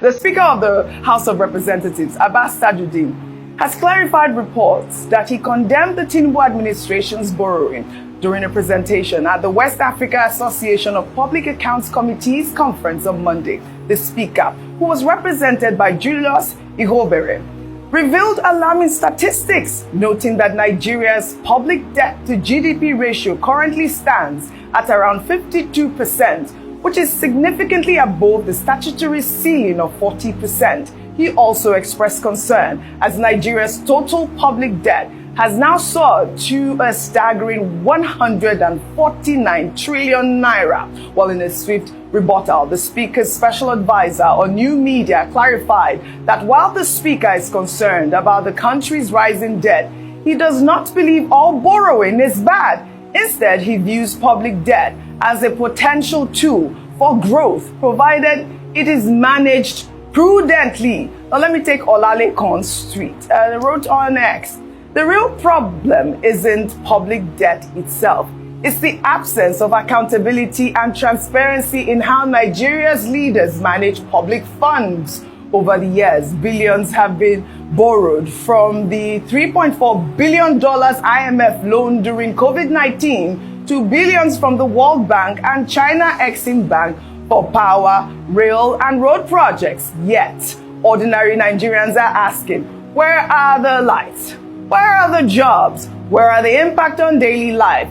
The Speaker of the House of Representatives, Abbas Tajuddin, has clarified reports that he condemned the Tinubu administration's borrowing during a presentation at the West Africa Association of Public Accounts Committees conference on Monday. The Speaker, who was represented by Julius Ihobere, revealed alarming statistics, noting that Nigeria's public debt to GDP ratio currently stands at around 52%, which is significantly above the statutory ceiling of 40%. He also expressed concern as Nigeria's total public debt has now soared to a staggering 149 trillion naira. While in a swift rebuttal, the Speaker's special advisor on new media clarified that while the Speaker is concerned about the country's rising debt, he does not believe all borrowing is bad. Instead, he views public debt as a potential tool for growth, provided it is managed prudently. Now, let me take Olalekan's tweet. They wrote on X, the real problem isn't public debt itself. It's the absence of accountability and transparency in how Nigeria's leaders manage public funds. Over the years, billions have been borrowed, from the $3.4 billion IMF loan during COVID-19 to billions from the World Bank and China Exim Bank for power, rail, and road projects. Yet, ordinary Nigerians are asking, where are the lights? Where are the jobs? Where are the impact on daily life?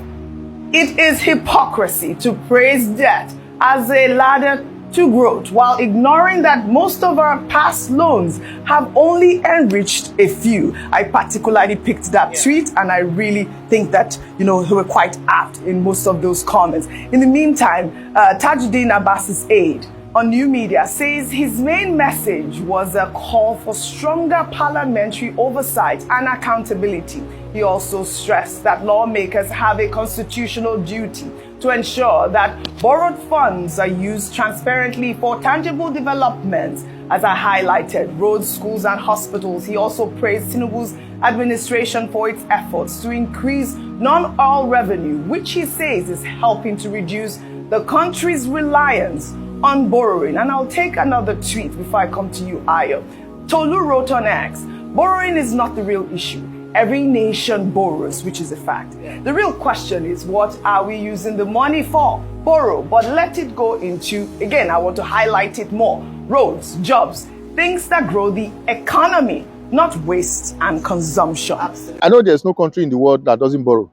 It is hypocrisy to praise debt as a ladder to growth while ignoring that most of our past loans have only enriched a few. I particularly picked that tweet, and I really think that, they were quite apt in most of those comments. In the meantime, Tajuddin Abbas's aide on new media says his main message was a call for stronger parliamentary oversight and accountability. He also stressed that lawmakers have a constitutional duty to ensure that borrowed funds are used transparently for tangible developments. As I highlighted, roads, schools, and hospitals. He also praised Tinubu's administration for its efforts to increase non-oil revenue, which he says is helping to reduce the country's reliance on borrowing. And I'll take another tweet before I come to you, Ayo. Tolu wrote on X, borrowing is not the real issue. Every nation borrows, which is a fact. The real question is, what are we using the money for? Borrow, but let it go into, again, I want to highlight it more, roads, jobs, things that grow the economy, not waste and consumption. Absolutely. I know there's no country in the world that doesn't borrow.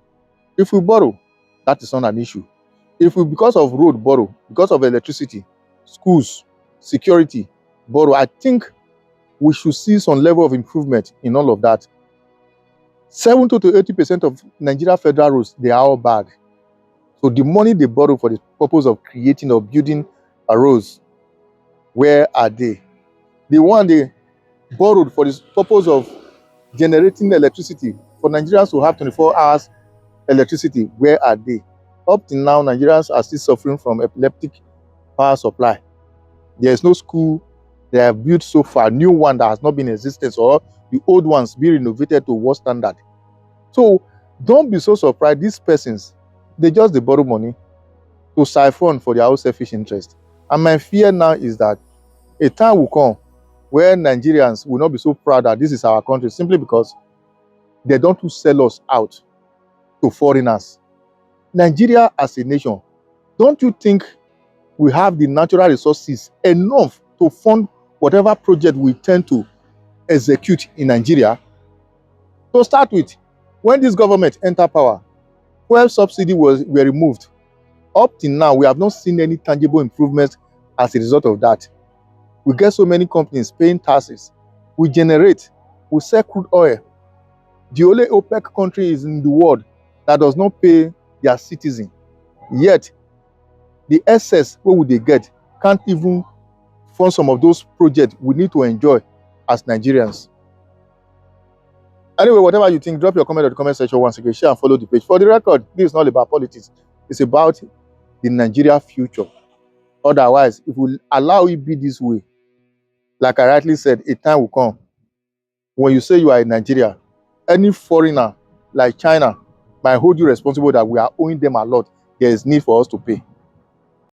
If we borrow, that is not an issue. If we, because of road, borrow, because of electricity, schools, security, borrow, I think we should see some level of improvement in all of that. 70 to 80% of Nigeria federal roads, they are all bad. So the money they borrow for the purpose of creating or building a roads, where are they? The one they borrowed for the purpose of generating electricity, for Nigerians to have 24 hours electricity, where are they? Up till now, Nigerians are still suffering from epileptic power supply. There is no school they have built so far, new one that has not been in existence, or the old ones be renovated to world standard. So don't be so surprised. These persons, they borrow money to siphon for their own selfish interest. And my fear now is that a time will come where Nigerians will not be so proud that this is our country, simply because they don't sell us out to foreigners. Nigeria as a nation, don't you think we have the natural resources enough to fund whatever project we tend to execute in Nigeria? To start with, when this government entered power, fuel subsidy were removed. Up till now, we have not seen any tangible improvements as a result of that. We get so many companies paying taxes. We generate, we sell crude oil. The only OPEC country is in the world that does not pay their citizens. Yet, the excess, what would they get? Can't even fund some of those projects we need to enjoy as Nigerians. Anyway, whatever you think, drop your comment in the comment section once again. Share and follow the page. For the record, this is not about politics. It's about the Nigeria future. Otherwise, if we allow it be this way, like I rightly said, a time will come when you say you are in Nigeria, any foreigner like China might hold you responsible that we are owing them a lot. There is need for us to pay.